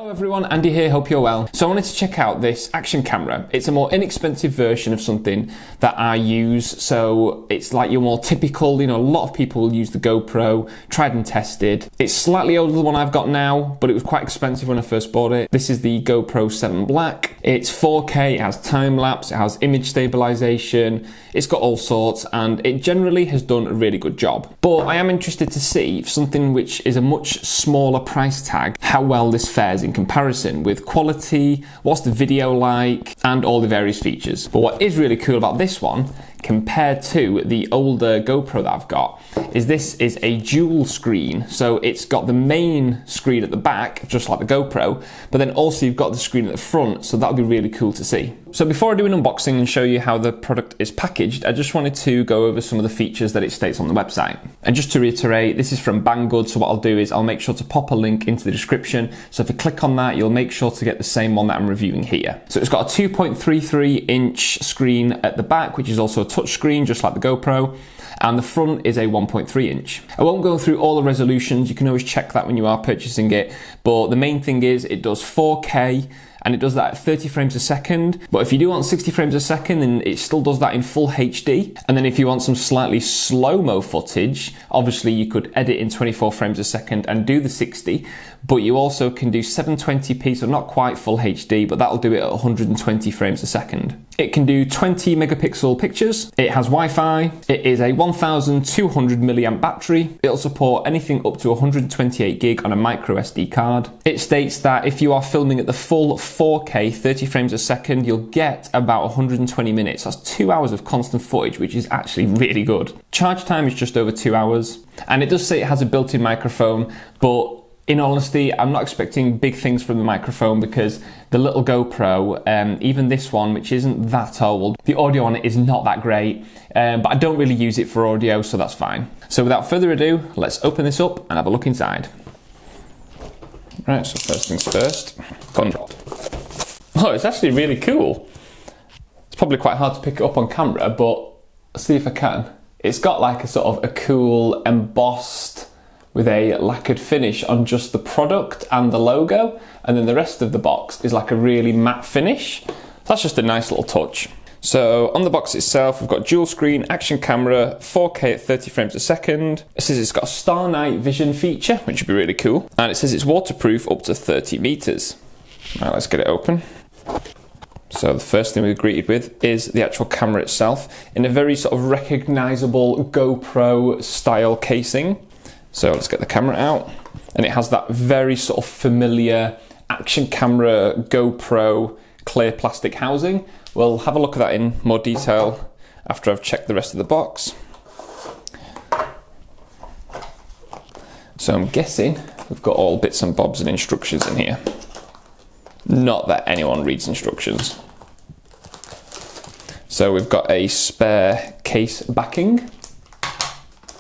Hello everyone, Andy here, hope you're well. So I wanted to check out this action camera. It's a more inexpensive version of something that I use. So it's like your more typical, a lot of people will use the GoPro, tried and tested. It's slightly older than the one I've got now, but it was quite expensive when I first bought it. This is the GoPro 7 Black. It's 4K, it has time lapse, it has image stabilization, it's got all sorts, and it generally has done a really good job. But I am interested to see something which is a much smaller price tag, how well this fares in comparison with quality, what's the video like, and all the various features. But what is really cool about this one, compared to the older GoPro that I've got, is this is a dual screen. So it's got the main screen at the back, just like the GoPro, but then also you've got the screen at the front, so that'll be really cool to see. So before I do an unboxing and show you how the product is packaged, I just wanted to go over some of the features that it states on the website. And just to reiterate, this is from Banggood, so what I'll do is I'll make sure to pop a link into the description, so if you click on that, you'll make sure to get the same one that I'm reviewing here. So it's got a 2.33 inch screen at the back, which is also a touch screen, just like the GoPro, and the front is a 1.3 inch. I won't go through all the resolutions, you can always check that when you are purchasing it, but the main thing is it does 4K, and it does that at 30 frames a second. But if you do want 60 frames a second, then it still does that in full HD. And then if you want some slightly slow-mo footage, obviously you could edit in 24 frames a second and do the 60, but you also can do 720p, so not quite full HD, but that'll do it at 120 frames a second. It can do 20 megapixel pictures. It has Wi-Fi. It is a 1200 milliamp battery. It'll support anything up to 128 gig on a micro SD card. It states that if you are filming at the full 4K 30 frames a second, you'll get about 120 minutes. That's 2 hours of constant footage, which is actually really good. Charge time is just over 2 hours. And it does say it has a built-in microphone, but in honesty, I'm not expecting big things from the microphone because the little GoPro, even this one, which isn't that old, the audio on it is not that great, but I don't really use it for audio, so that's fine. So without further ado, let's open this up and have a look inside. Right, so first things first, contract. Oh, it's actually really cool. It's probably quite hard to pick it up on camera, but let's see if I can. It's got like a sort of a cool embossed with a lacquered finish on just the product and the logo, and then the rest of the box is like a really matte finish. That's just a nice little touch. So on the box itself, we've got dual screen action camera, 4K at 30 frames a second. It says it's got a star night vision feature, which would be really cool. And it says it's waterproof up to 30 meters. Now let's get it open. So the first thing we're greeted with is the actual camera itself in a very sort of recognizable GoPro style casing. So let's get the camera out, and it has that very sort of familiar action camera GoPro clear plastic housing. We'll have a look at that in more detail after I've checked the rest of the box. So I'm guessing we've got all bits and bobs and instructions in here. Not that anyone reads instructions. So we've got a spare case backing.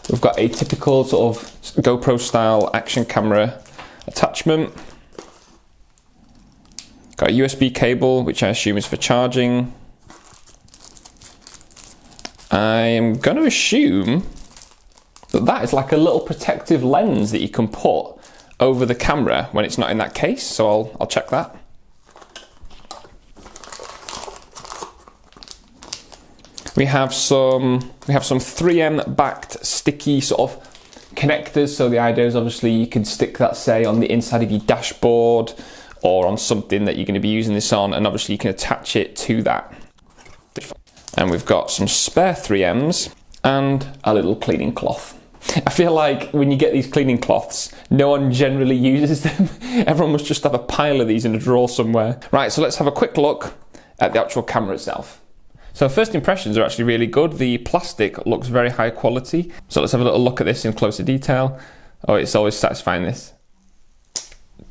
We've got a typical sort of GoPro style action camera attachment. Got a USB cable, which I assume is for charging. I am going to assume that that is like a little protective lens that you can put over the camera when it's not in that case, so I'll check that. We have some 3M backed sticky sort of connectors. So the idea is obviously you can stick that, say, on the inside of your dashboard or on something that you're going to be using this on, and obviously you can attach it to that. And we've got some spare 3Ms and a little cleaning cloth. I feel like when you get these cleaning cloths, no one generally uses them. Everyone must just have a pile of these in a drawer somewhere. Right, so let's have a quick look at the actual camera itself. So first impressions are actually really good. The plastic looks very high quality. So let's have a little look at this in closer detail. Oh, it's always satisfying, this.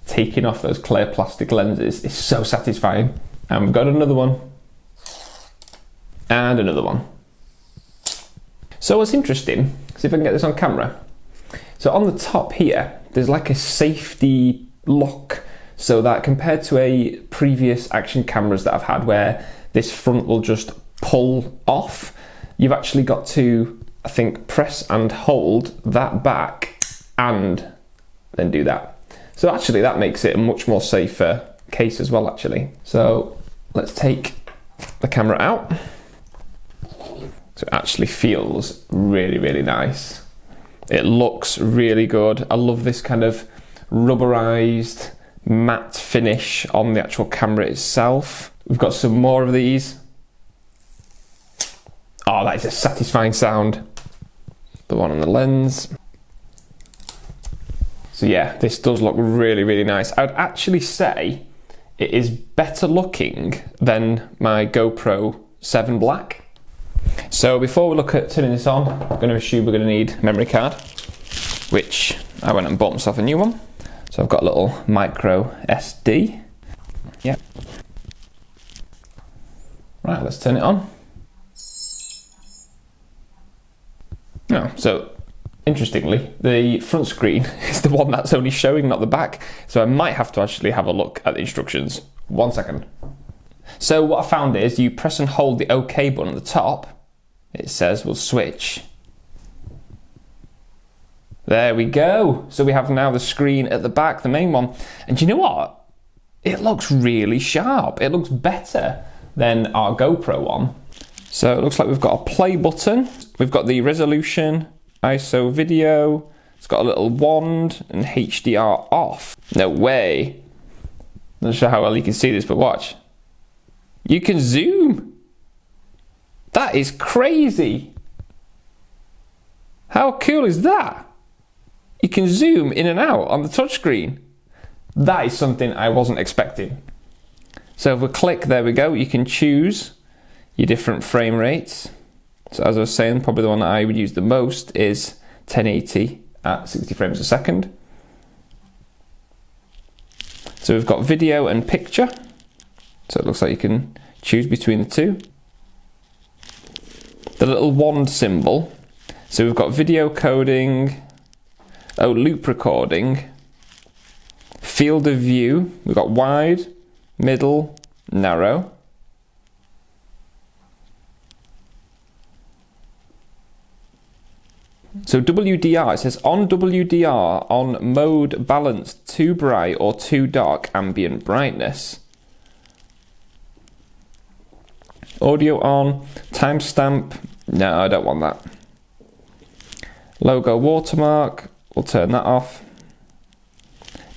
Taking off those clear plastic lenses is so satisfying. And we've got another one. And another one. So what's interesting, see if I can get this on camera. So on the top here, there's like a safety lock, so that compared to a previous action cameras that I've had where this front will just pull off, you've actually got to, I think, press and hold that back and then do that. So actually that makes it a much more safer case as well actually. So let's take the camera out. So it actually feels really, really nice. It looks really good. I love this kind of rubberized matte finish on the actual camera itself. We've got some more of these. Oh, that is a satisfying sound. The one on the lens. So yeah, this does look really, really nice. I would actually say it is better looking than my GoPro 7 Black. So before we look at turning this on, I'm going to assume we're going to need memory card, which I went and bought myself a new one. So I've got a little micro SD. Yep. Right, let's turn it on. Oh, so interestingly, the front screen is the one that's only showing, not the back. So I might have to actually have a look at the instructions. 1 second. So what I found is you press and hold the OK button at the top. It says we'll switch. There we go. So we have now the screen at the back, the main one. And you know what? It looks really sharp. It looks better than our GoPro one. So it looks like we've got a play button. We've got the resolution, ISO video. It's got a little wand and HDR off. No way. I'm not sure how well you can see this, but watch. You can zoom. That is crazy. How cool is that? You can zoom in and out on the touchscreen. That is something I wasn't expecting. So if we click, there we go, you can choose your different frame rates. So as I was saying, probably the one that I would use the most is 1080 at 60 frames a second. So we've got video and picture. So it looks like you can choose between the two. The little wand symbol. So we've got video coding, loop recording, field of view. We've got wide, middle, narrow. So WDR, it says on WDR, on mode balance too bright or too dark ambient brightness. Audio on, timestamp, no, I don't want that. Logo watermark, we'll turn that off.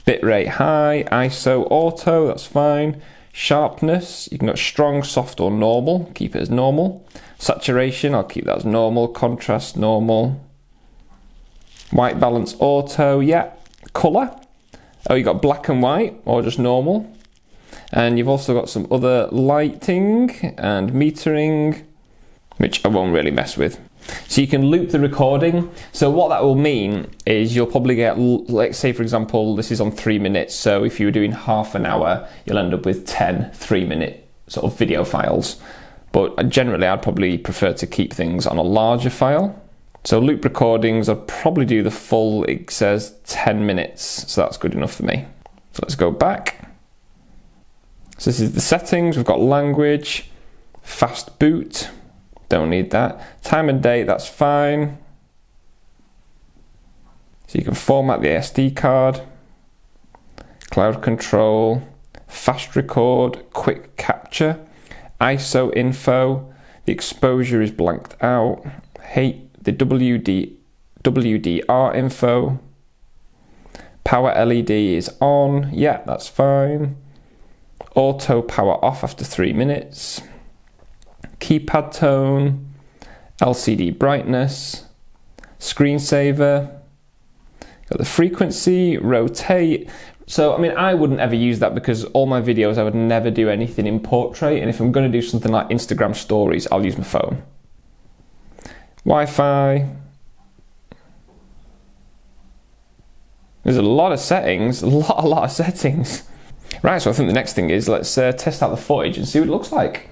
Bitrate high, ISO auto, that's fine. Sharpness, you can go strong, soft or normal, keep it as normal. Saturation, I'll keep that as normal. Contrast, normal. White balance auto, yeah. Colour, oh, you got black and white or just normal. And you've also got some other lighting and metering, which I won't really mess with. So you can loop the recording. So what that will mean is you'll probably get, let's say for example, this is on 3 minutes. So if you were doing half an hour, you'll end up with 10 3-minute sort of video files. But generally I'd probably prefer to keep things on a larger file. So loop recordings, I'd probably do the full, it says 10 minutes. So that's good enough for me. So let's go back. So this is the settings. We've got language, fast boot. Don't need that. Time and date, that's fine. So you can format the SD card. Cloud control, fast record, quick capture, ISO info. The exposure is blanked out. The WDR info. Power LED is on. Yeah, that's fine. Auto power off after 3 minutes. Keypad tone, LCD brightness, screensaver, got the frequency, rotate. So, I mean, I wouldn't ever use that because all my videos, I would never do anything in portrait. And if I'm going to do something like Instagram stories, I'll use my phone. Wi-Fi. There's a lot of settings, a lot of settings. Right, so I think the next thing is let's test out the footage and see what it looks like.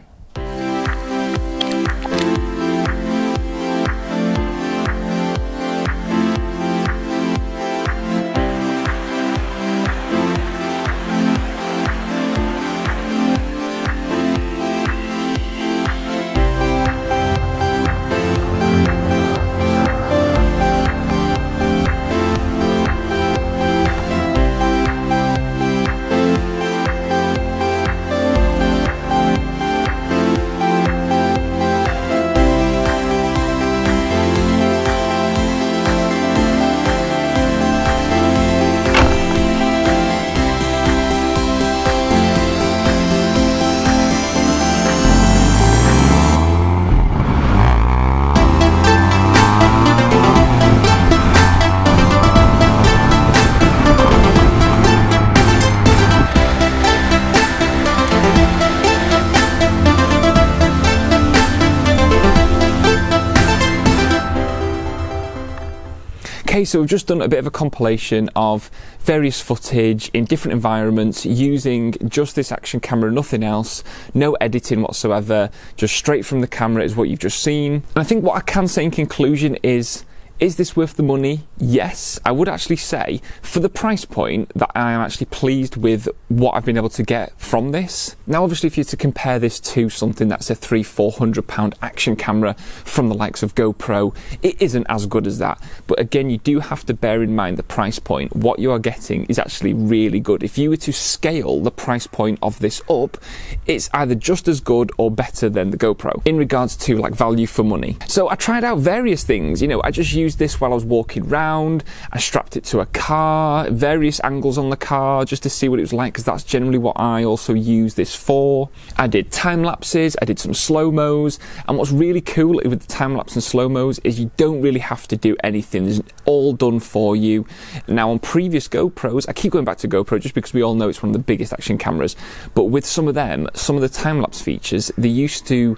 Okay, so we've just done a bit of a compilation of various footage in different environments using just this action camera, nothing else, no editing whatsoever, just straight from the camera is what you've just seen. And I think what I can say in conclusion is this worth the money? Yes, I would actually say for the price point that I am actually pleased with what I've been able to get from this. Now, obviously, if you're to compare this to something that's a £300-400 action camera from the likes of GoPro, it isn't as good as that. But again, you do have to bear in mind the price point. What you are getting is actually really good. If you were to scale the price point of this up, it's either just as good or better than the GoPro in regards to like value for money. So I tried out various things. You know, I just used this while I was walking around. I strapped it to a car, various angles on the car just to see what it was like, because that's generally what I also use this for. I did time lapses, I did some slow-mos, and what's really cool with the time lapse and slow-mos is you don't really have to do anything. It's all done for you. Now on previous GoPros, I keep going back to GoPro just because we all know it's one of the biggest action cameras, but with some of them, some of the time lapse features, they used to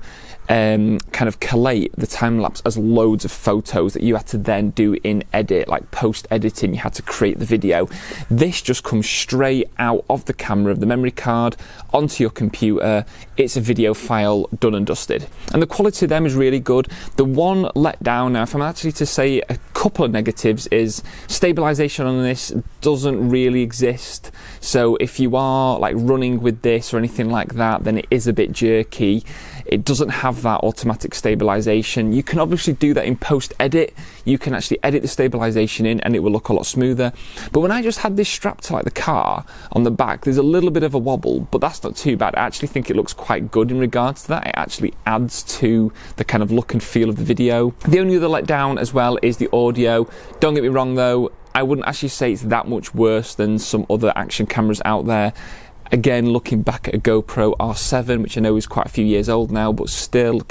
kind of collate the time lapse as loads of photos that you had to then do in edit, like post editing. You had to create the video. This just comes straight out of the camera of the memory card onto your computer. It's a video file, done and dusted, and the quality of them is really good. The one letdown, now if I'm actually to say a couple of negatives, is stabilization on this doesn't really exist. So if you are like running with this or anything like that, then it is a bit jerky. It doesn't have that automatic stabilization. You can obviously do that in post edit. You can actually edit the stabilization in and it will look a lot smoother. But when I just had this strapped to like the car on the back, there's a little bit of a wobble, but that's not too bad. I actually think it looks quite good in regards to that. It actually adds to the kind of look and feel of the video. The only other letdown as well is the audio. Don't get me wrong though, I wouldn't actually say it's that much worse than some other action cameras out there. Again, looking back at a GoPro R7, which I know is quite a few years old now, but still,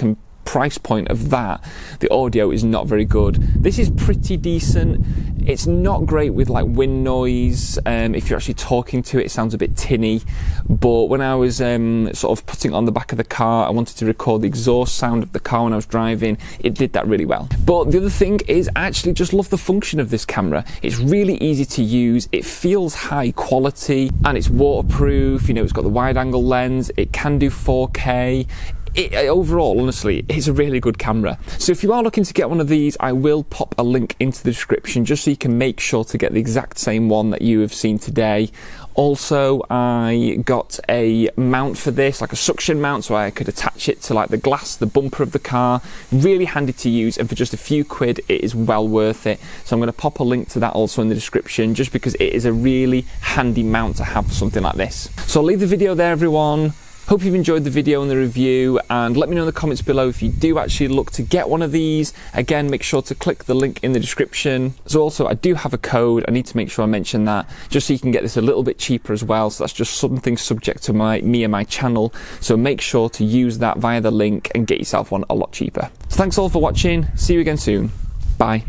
price point of that, the audio is not very good. This is pretty decent. It's not great with like wind noise. If you're actually talking to it, it sounds a bit tinny. But when I was sort of putting it on the back of the car, I wanted to record the exhaust sound of the car when I was driving. It did that really well. But the other thing is, I actually just love the function of this camera. It's really easy to use. It feels high quality and it's waterproof. You know, it's got the wide angle lens. It can do 4K. Overall, honestly, it's a really good camera. So if you are looking to get one of these, I will pop a link into the description just so you can make sure to get the exact same one that you have seen today. Also, I got a mount for this, like a suction mount, so I could attach it to like the glass, the bumper of the car. Really handy to use, and for just a few quid, it is well worth it. So I'm going to pop a link to that also in the description, just because it is a really handy mount to have for something like this. So I'll leave the video there, everyone. Hope you've enjoyed the video and the review, and let me know in the comments below if you do actually look to get one of these. Again, make sure to click the link in the description. So also, I do have a code. I need to make sure I mention that, just so you can get this a little bit cheaper as well. So that's just something subject to me and my channel. So make sure to use that via the link and get yourself one a lot cheaper. So thanks all for watching. See you again soon. Bye.